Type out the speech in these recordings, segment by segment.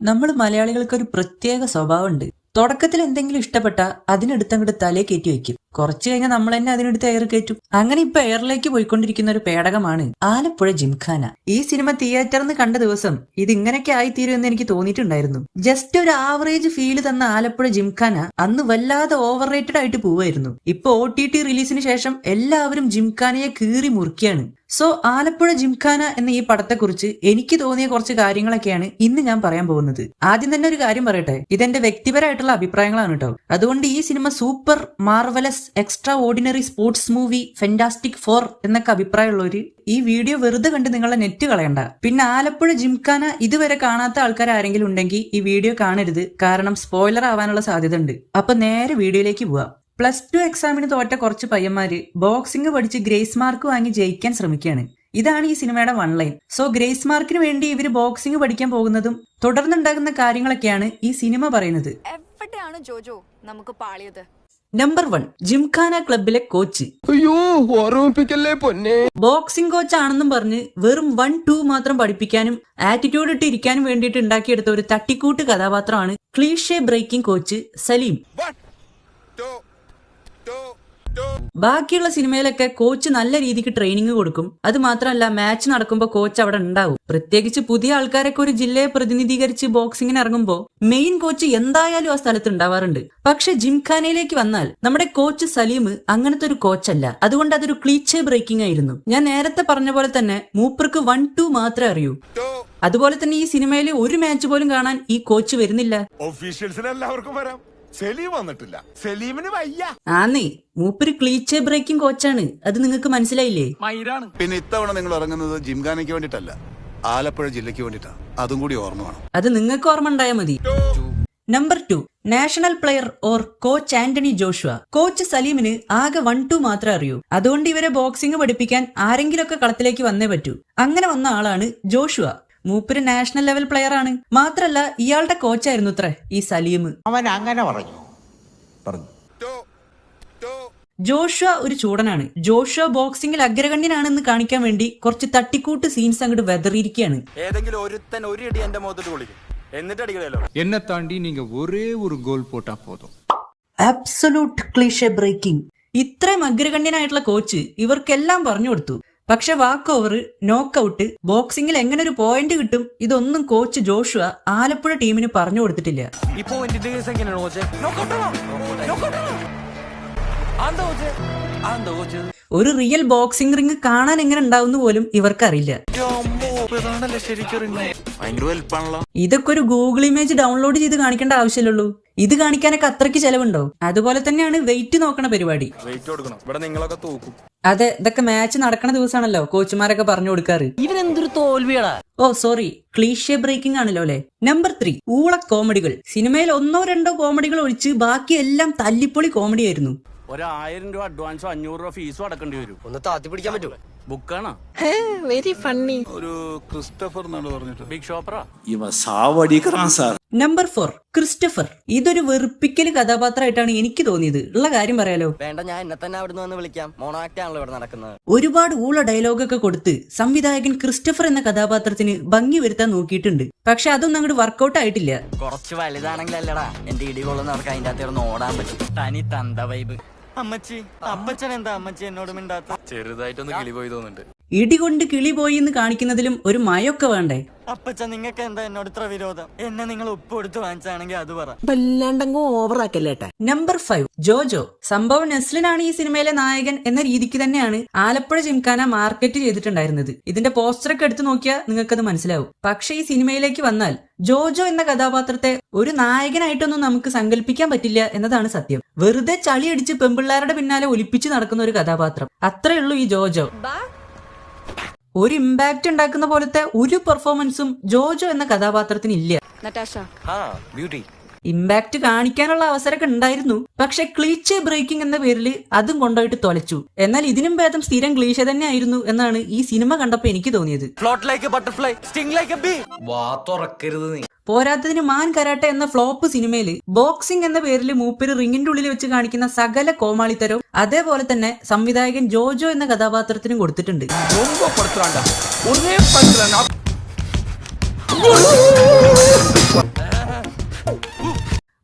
നമ്മൾ മലയാളികൾക്ക് ഒരു പ്രത്യേക സ്വഭാവമുണ്ട്. തുടക്കത്തിൽ എന്തെങ്കിലും ഇഷ്ടപ്പെട്ട അതിനെടുത്തങ്ങോട്ട് തലേ കയറ്റി വെക്കും. കുറച്ചു കഴിഞ്ഞാൽ നമ്മൾ തന്നെ അതിനെടുത്ത് എയർ കയറ്റും. അങ്ങനെ ഇപ്പൊ എയറിലേക്ക് പോയിക്കൊണ്ടിരിക്കുന്ന ഒരു പേടകമാണ് ആലപ്പുഴ ജിംഖാന. ഈ സിനിമ തിയേറ്ററിൽ കണ്ട ദിവസം ഇത് ഇങ്ങനെയൊക്കെ ആയിത്തീരുമെന്ന് എനിക്ക് തോന്നിയിട്ടുണ്ടായിരുന്നു. ജസ്റ്റ് ഒരു ആവറേജ് ഫീല് തന്ന ആലപ്പുഴ ജിംഖാന അന്ന് വല്ലാതെ ഓവർ റേറ്റഡ് ആയിട്ട് പോവായിരുന്നു. ഇപ്പൊ OTT റിലീസിന് ശേഷം എല്ലാവരും ജിംഖാനയെ കീറി മുറിക്കുകയാണ്. സോ ആലപ്പുഴ ജിംഖാന എന്ന ഈ പടത്തെക്കുറിച്ച് എനിക്ക് തോന്നിയ കുറച്ച് കാര്യങ്ങളൊക്കെയാണ് ഇന്ന് ഞാൻ പറയാൻ പോകുന്നത്. ആദ്യം തന്നെ ഒരു കാര്യം പറയട്ടെ, ഇതെന്റെ വ്യക്തിപരമായിട്ടുള്ള അഭിപ്രായങ്ങളാണ് കേട്ടോ. അതുകൊണ്ട് ഈ cinema super, marvellous, extra ordinary sports movie, fantastic 4 എന്നൊക്കെ അഭിപ്രായമുള്ളവര് ഈ വീഡിയോ വെറുതെ കണ്ട് നിങ്ങളുടെ നെറ്റ് കളയണ്ട. പിന്നെ ആലപ്പുഴ ജിംഖാന ഇതുവരെ കാണാത്ത ആൾക്കാർ ആരെങ്കിലും ഉണ്ടെങ്കിൽ ഈ വീഡിയോ കാണരുത്, കാരണം സ്പോയിലർ ആവാനുള്ള സാധ്യത ഉണ്ട്. അപ്പൊ നേരെ വീഡിയോയിലേക്ക് പോവാം. +2 എക്സാമിന് തോറ്റ കുറച്ച് പയ്യന്മാര് ബോക്സിംഗ് പഠിച്ച് ഗ്രേസ് മാർക്ക് വാങ്ങി ജയിക്കാൻ ശ്രമിക്കുകയാണ്. ഇതാണ് ഈ സിനിമയുടെ 1 ലൈൻ. സോ ഗ്രേസ് മാർക്കിന് വേണ്ടി ഇവര് ബോക്സിംഗ് പഠിക്കാൻ പോകുന്നതും തുടർന്നുണ്ടാകുന്ന കാര്യങ്ങളൊക്കെയാണ് ഈ സിനിമ പറയുന്നത്. എവിടെയാണ് ജോജോ നമുക്ക് പാളിയത്? നമ്പർ 1, ജിംഖാന ക്ലബിലെ കോച്ച്. ബോക്സിംഗ് കോച്ച് ആണെന്നും പറഞ്ഞ് വെറും 1-2 മാത്രം പഠിപ്പിക്കാനും ആറ്റിറ്റ്യൂഡ് ഇട്ട് ഇരിക്കാനും വേണ്ടിയിട്ട് ഉണ്ടാക്കിയെടുത്ത ഒരു തട്ടിക്കൂട്ട് കഥാപാത്രമാണ് ക്ലീഷേ ബ്രേക്കിംഗ് കോച്ച് സലീം. ബാക്കിയുള്ള സിനിമയിലൊക്കെ കോച്ച് നല്ല രീതിക്ക് ട്രെയിനിങ് കൊടുക്കും. അത് മാത്രമല്ല, മാച്ച് നടക്കുമ്പോൾ കോച്ച് അവിടെ ഉണ്ടാവും. പ്രത്യേകിച്ച് പുതിയ ആൾക്കാരൊക്കെ ഒരു ജില്ലയെ പ്രതിനിധീകരിച്ച് ബോക്സിങ്ങിന് ഇറങ്ങുമ്പോൾ മെയിൻ കോച്ച് എന്തായാലും ആ സ്ഥലത്ത് ഉണ്ടാവാറുണ്ട്. പക്ഷെ ജിംഖാനയിലേക്ക് വന്നാൽ നമ്മുടെ കോച്ച് സലീം അങ്ങനത്തെ ഒരു കോച്ചല്ല. അതുകൊണ്ട് അതൊരു ക്ലീച്ചേ ബ്രേക്കിംഗ് ആയിരുന്നു. ഞാൻ നേരത്തെ പറഞ്ഞ പോലെ തന്നെ മൂപ്പർക്ക് 1-2 മാത്രമേ അറിയൂ. അതുപോലെ തന്നെ ഈ സിനിമയിൽ ഒരു മാച്ച് പോലും കാണാൻ ഈ കോച്ച് വരുന്നില്ല. ആന്നേ, മൂപ്പര് ക്ലീച്ചേ ബ്രേക്കിംഗ് കോച്ചാണ്. അത് നിങ്ങൾക്ക് മനസ്സിലായില്ലേ? പിന്നെ ഇത്തവണ നിങ്ങൾ ഇറങ്ങുന്നത് ജിംഖാനയ്ക്ക് വേണ്ടിട്ടല്ല, ആലപ്പുഴ ജില്ലയ്ക്ക് വേണ്ടിട്ടാ. അതും കൂടി ഓർമ്മ വേണം. അത് നിങ്ങൾക്ക് ഓർമ്മ ഉണ്ടായാൽ മതി. Number 2, national player or coach Anthony Joshua. Coach സലീമിന് ആകെ 1-2 മാത്രമേ അറിയൂ. അതുകൊണ്ട് ഇവരെ ബോക്സിംഗ് പഠിപ്പിക്കാൻ ആരെങ്കിലുമൊക്കെ കളത്തിലേക്ക് വന്നേ പറ്റൂ. അങ്ങനെ വന്ന ആളാണ് ജോഷുവ. മൂപ്പര് നാഷണൽ ലെവൽ പ്ലെയർ ആണ്. മാത്രല്ല ഇയാളുടെ കോച്ചായിരുന്നു അത്രേ ഈ സലീം. അവൻ അങ്ങനെ പറഞ്ഞു. ജോഷുവ ഒരു ചൂടനാണ്. ജോഷുവ ബോക്സിംഗിൽ അഗ്രഗണ്യനാണെന്ന് കാണിക്കാൻ വേണ്ടി കുറച്ച് തട്ടിക്കൂട്ട് സീൻസ് അങ്ങോട്ട് വെതറിയിരിക്കുകയാണ്. ഏതെങ്കിലും ഒരുത്തൻ ഒരു ഇടി എന്റെ മുഖത്തോട്ട് വിളിക്കും, എന്നിട്ട് അടികളല്ലോ. എന്നെ താണ്ടി നീങ്ക ഒരേ ഒരു ഗോൾ പോട്ടാ പോതും. Absolute cliché breaking. ഇത്രയും അഗ്രഗണ്യനായിട്ടുള്ള കോച്ച് ഇവർക്കെല്ലാം പറഞ്ഞു കൊടുത്തു. പക്ഷെ വാക്ക് ഓവർ, നോക്കൌട്ട്, ബോക്സിംഗിൽ എങ്ങനെ ഒരു പോയിന്റ് കിട്ടും, ഇതൊന്നും കോച്ച് ജോഷുവ ആലപ്പുഴ ടീമിന് പറഞ്ഞു കൊടുത്തിട്ടില്ല. ഒരു റിയൽ ബോക്സിംഗ് റിംഗ് കാണാൻ എങ്ങനെ ഉണ്ടാവുന്ന പോലും ഇവർക്കറിയില്ല. ഇതൊക്കെ ഒരു ഗൂഗിൾ ഇമേജ് ഡൗൺലോഡ് ചെയ്ത് കാണിക്കേണ്ട ആവശ്യമുള്ളൂ. ഇത് കാണിക്കാനൊക്കെ അത്രയ്ക്ക് ചെലവുണ്ടോ? അതുപോലെ തന്നെയാണ് വെയിറ്റ് നോക്കണ പരിപാടി. അതെ, ഇതൊക്കെ മാച്ച് നടക്കണ ദിവസമാണല്ലോ കോച്ചുമാരൊക്കെ പറഞ്ഞു കൊടുക്കാറ്. ഇവനെന്തൊരു തോൽവിയാടാ. ഓ സോറി, ക്ലീഷേ ബ്രേക്കിംഗ് ആണല്ലോ അല്ലെ. നമ്പർ 3, ഊള കോമഡികൾ. സിനിമയിൽ 1-2 കോമഡികൾ ഒഴിച്ച് ബാക്കിയെല്ലാം തല്ലിപ്പൊളി കോമഡി ആയിരുന്നു. 1000 രൂപ അഡ്വാൻസോ 500 രൂപ ഫീസും അടക്കേണ്ടി വരും. ഒന്ന് താത്തി പിടിക്കാൻ പറ്റുമോ? ബുക്കാണോ? Very funny. ഒരു ക്രിസ്റ്റഫർ എന്നാണ് പറഞ്ഞിട്ട്. ബിഗ് ഷോപ്പറാ. Number 4, Christopher. ഇതൊരു വെറുപ്പിക്കല് കഥാപാത്രമായിട്ടാണ് എനിക്ക് തോന്നിയത്. ഉള്ള കാര്യം പറയാലോ. വേണ്ട, ഞാൻ എന്നെ തന്നെ അവിടുന്ന് വന്ന് വിളിക്കാം. മോണോ ആക്ട് ആണല്ലോ ഇവിടെ നടക്കുന്നത്. ഒരുപാട് ഊള ഡയലോഗൊക്കെ കൊടുത്ത് സംവിധായകൻ ക്രിസ്റ്റഫർ എന്ന കഥാപാത്രത്തിന് ഭംഗി വരുത്താൻ നോക്കിയിട്ടുണ്ട്. പക്ഷെ അതൊന്നും അങ്ങോട്ട് വർക്കൗട്ട് ആയിട്ടില്ല. കുറച്ച് വലുതാണെങ്കിലല്ലടാ എന്റെ ഇടികൊള്ളുന്നവർക്ക് അതിന്റെ അകത്ത് ഓടാൻ പറ്റും. തനി തന്ത വൈബ്. അമ്മച്ചി, അപ്പച്ചൻ എന്താ അമ്മച്ചി എന്നോട് മിണ്ടാത്ത? ചെറുതായിട്ടൊന്ന് കിളി പോയി തോന്നുന്നുണ്ട്. ഇടികൊണ്ട് കിളി പോയി എന്ന് കാണിക്കുന്നതിലും ഒരു മയൊക്കെ വേണ്ടേ? അപ്പച്ചൻ, നിങ്ങൾക്ക് എന്താ എന്നോട് ഇത്ര വിരോധം? എന്നെ നിങ്ങൾ ഉപ്പ് കൊടുത്ത് വാങ്ങിച്ചാണെങ്കിൽ അത് പറ. നമ്പർ 5, ജോജോ. സംഭവം നെസ്ലിനാണ് ഈ സിനിമയിലെ നായകൻ എന്ന രീതിക്ക് തന്നെയാണ് ആലപ്പുഴ ജിംഖാന മാർക്കറ്റ് ചെയ്തിട്ടുണ്ടായിരുന്നത്. ഇതിന്റെ പോസ്റ്ററൊക്കെ എടുത്തു നോക്കിയാൽ നിങ്ങൾക്കത് മനസ്സിലാവും. പക്ഷെ ഈ സിനിമയിലേക്ക് വന്നാൽ ജോജോ എന്ന കഥാപാത്രത്തെ ഒരു നായകനായിട്ടൊന്നും നമുക്ക് സങ്കല്പിക്കാൻ പറ്റില്ല എന്നതാണ് സത്യം. വെറുതെ ചളിയടിച്ച് പെമ്പിള്ളാരുടെ പിന്നാലെ ഒലിപ്പിച്ച് നടക്കുന്ന ഒരു കഥാപാത്രം. അത്രേ ഉള്ളൂ ഈ ജോജോ. ഒരു ഇമ്പാക്ട് ഉണ്ടാക്കുന്ന പോലത്തെ ഒരു പെർഫോമൻസും ജോജോ എന്ന കഥാപാത്രത്തിന് ഇല്ല. ഇമ്പാക്ട് കാണിക്കാനുള്ള അവസരമൊക്കെ ഉണ്ടായിരുന്നു. പക്ഷെ ക്ലീച്ചേ ബ്രേക്കിംഗ് എന്ന പേരിൽ അതും കൊണ്ടുപോയിട്ട് തൊലച്ചു. എന്നാൽ ഇതിനും ഭേദം സ്ഥിരം ക്ലീശ തന്നെ ആയിരുന്നു എന്നാണ് ഈ സിനിമ കണ്ടപ്പോ എനിക്ക് തോന്നിയത്. പോരാത്തതിന് മാൻ കരാട്ടെ എന്ന ഫ്ലോപ്പ് സിനിമയിൽ ബോക്സിംഗ് എന്ന പേരിൽ മൂപ്പര് റിങ്ങിന്റെ ഉള്ളിൽ വെച്ച് കാണിക്കുന്ന സകല കോമാളിത്തരവും അതേപോലെ തന്നെ സംവിധായകൻ ജോജോ എന്ന കഥാപാത്രത്തിനും കൊടുത്തിട്ടുണ്ട്.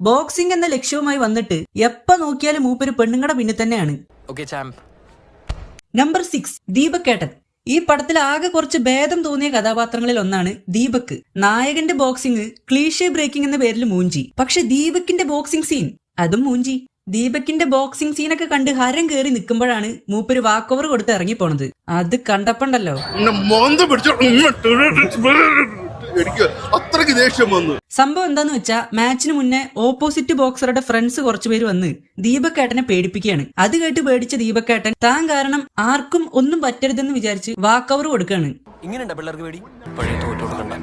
ബോക്സിംഗ് എന്ന ലക്ഷ്യവുമായി വന്നിട്ട് എപ്പ നോക്കിയാലും മൂപ്പര് പെണ്ണുങ്ങളുടെ പിന്നിൽ തന്നെയാണ്. ഓക്കെ ചാമ്പ്. നമ്പർ 6 ദീപക്കേട്ടൻ. ഈ പടത്തിൽ ആകെ കുറച്ച് ഭേദം തോന്നിയ കഥാപാത്രങ്ങളിൽ ഒന്നാണ് ദീപക്. നായകന്റെ ബോക്സിംഗ് ക്ലീഷേ ബ്രേക്കിംഗ് എന്ന പേരിൽ മൂഞ്ചി. പക്ഷെ ദീപകിന്റെ ബോക്സിംഗ് സീൻ അതും മൂഞ്ചി. ദീപകിന്റെ ബോക്സിംഗ് സീനൊക്കെ കണ്ട് ഹരം കയറി നിൽക്കുമ്പോഴാണ് മൂപ്പര് വാക്ക് ഓവർ കൊടുത്ത് ഇറങ്ങി പോണത്. അത് കണ്ടപ്പോണ്ടല്ലോ എനിക്ക് അത്രയ്ക്ക് ദേഷ്യം വന്നു. സംഭവം എന്താന്ന് വെച്ചാ മാച്ചിന് മുന്നേ ഓപ്പോസിറ്റ് ബോക്സറുടെ ഫ്രണ്ട്സ് കുറച്ചുപേര് വന്ന് ദീപക്കേട്ടനെ പേടിപ്പിക്കുകയാണ്. അത് കേട്ട് പേടിച്ച ദീപക്കേട്ടൻ താൻ കാരണം ആർക്കും ഒന്നും പറ്റരുതെന്ന് വിചാരിച്ച് വാക്ക് ഓവർ കൊടുക്കാണ്. ഇങ്ങനെയുണ്ട പിള്ളേർക്ക് പേടി പഴയ തോറ്റു കൊടുക്കണ്ട.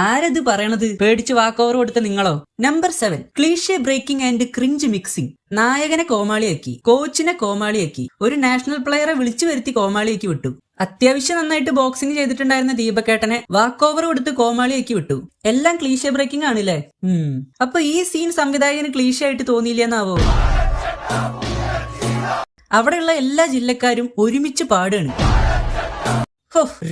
ആരത് പറയണത്? പേടിച്ച് വാക്ക് ഓവർ കൊടുത്ത നിങ്ങളോ? Number 7 cliche breaking and cringe mixing. നായകനെ കോമാളിയാക്കി, കോച്ചിനെ കോമാളിയാക്കി, ഒരു നാഷണൽ പ്ലെയറെ വിളിച്ചു വരുത്തി കോമാളിയാക്കി വിട്ടു. അത്യാവശ്യം നന്നായിട്ട് ബോക്സിംഗ് ചെയ്തിട്ടുണ്ടായിരുന്ന ദീപക്കേട്ടനെ വാക്ക് ഓവർ കൊടുത്ത് കോമാളിയാക്കി വിട്ടു. എല്ലാം ക്ലീഷേ ബ്രേക്കിംഗ് ആണല്ലേ? അപ്പൊ ഈ സീൻ സംവിധായകന് ക്ലീഷേ ആയിട്ട് തോന്നിയില്ലെന്നാവോ? അവിടെയുള്ള എല്ലാ ജില്ലക്കാരും ഒരുമിച്ച് പാടാണ്.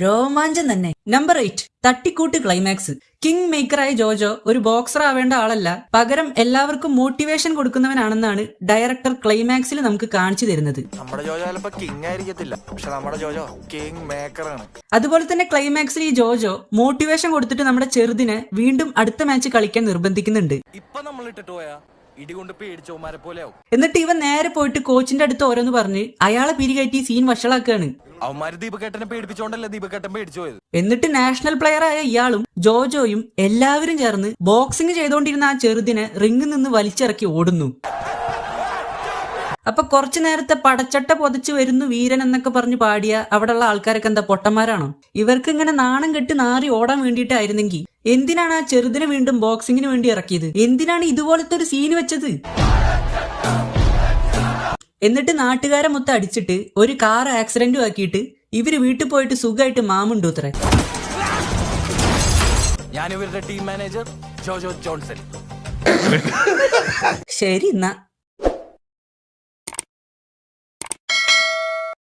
രോമാഞ്ചം തന്നെ. നമ്പർ 8 തട്ടിക്കൂട്ട് ക്ലൈമാക്സ്. കിങ് മേക്കറായ ജോജോ ഒരു ബോക്സർ ആവേണ്ട ആളല്ല, പകരം എല്ലാവർക്കും മോട്ടിവേഷൻ കൊടുക്കുന്നവനാണെന്നാണ് ഡയറക്ടർ ക്ലൈമാക്സിൽ നമുക്ക് കാണിച്ചു തരുന്നത്. നമ്മുടെ ജോജോ ചിലപ്പോ കിങ് ആയിരിക്കത്തില്ല, പക്ഷെ നമ്മുടെ ജോജോ കിങ് മേക്കറാണ്. അതുപോലെ തന്നെ ക്ലൈമാക്സിൽ ഈ ജോജോ മോട്ടിവേഷൻ കൊടുത്തിട്ട് നമ്മുടെ ചെറുതിനെ വീണ്ടും അടുത്ത മാച്ച് കളിക്കാൻ നിർബന്ധിക്കുന്നുണ്ട്. ഇപ്പൊ നമ്മൾ ഇട്ടിട്ട് പോയാ ഇടികൊണ്ട് പേടിച്ചോമാരെ പോലെയാവും. എന്നിട്ട് ഇവൻ നേരെ പോയിട്ട് കോച്ചിന്റെ അടുത്ത് ഓരോന്ന് പറഞ്ഞ് അയാളെ പിരികയറ്റി സീൻ വഷളാക്കാണ്. അവന്മാര് ദീപക്കേട്ടനെ പേടിപ്പിച്ചോണ്ടല്ലേ ദീപക്കേട്ടൻ പേടിച്ചു പോയത്. എന്നിട്ട് നാഷണൽ പ്ലെയർ ആയ ഇയാളും ജോജോയും എല്ലാവരും ചേർന്ന് ബോക്സിംഗ് ചെയ്തോണ്ടിരുന്ന ആ ചെറുതിനെ റിംഗിൽ നിന്ന് വലിച്ചിറക്കി ഓടുന്നു. അപ്പൊ കുറച്ചു നേരത്തെ പടച്ചട്ട പൊതച്ചു വരുന്നു വീരൻ എന്നൊക്കെ പറഞ്ഞ് പാടിയ അവിടെയുള്ള ആൾക്കാരൊക്കെ എന്താ പൊട്ടന്മാരാണോ? ഇവർക്ക് ഇങ്ങനെ നാണം കെട്ട് നാറി ഓടാൻ വേണ്ടിയിട്ടായിരുന്നെങ്കിൽ എന്തിനാണ് ആ ചെറുതിനെ വീണ്ടും ബോക്സിങ്ങിന് വേണ്ടി ഇറക്കിയത്? എന്തിനാണ് ഇതുപോലത്തെ ഒരു സീൻ വെച്ചത്? എന്നിട്ട് നാട്ടുകാരെ മൊത്തം അടിച്ചിട്ട് ഒരു കാർ ആക്സിഡന്റും ആക്കിയിട്ട് ഇവര് വീട്ടിൽ പോയിട്ട് സുഖമായിട്ട് മാമുണ്ടൂത്രേ. ഞാൻ ഇവരുടെ ടീം മാനേജർ ജോജോ ജോൺസൺ. ശരി എന്നാ.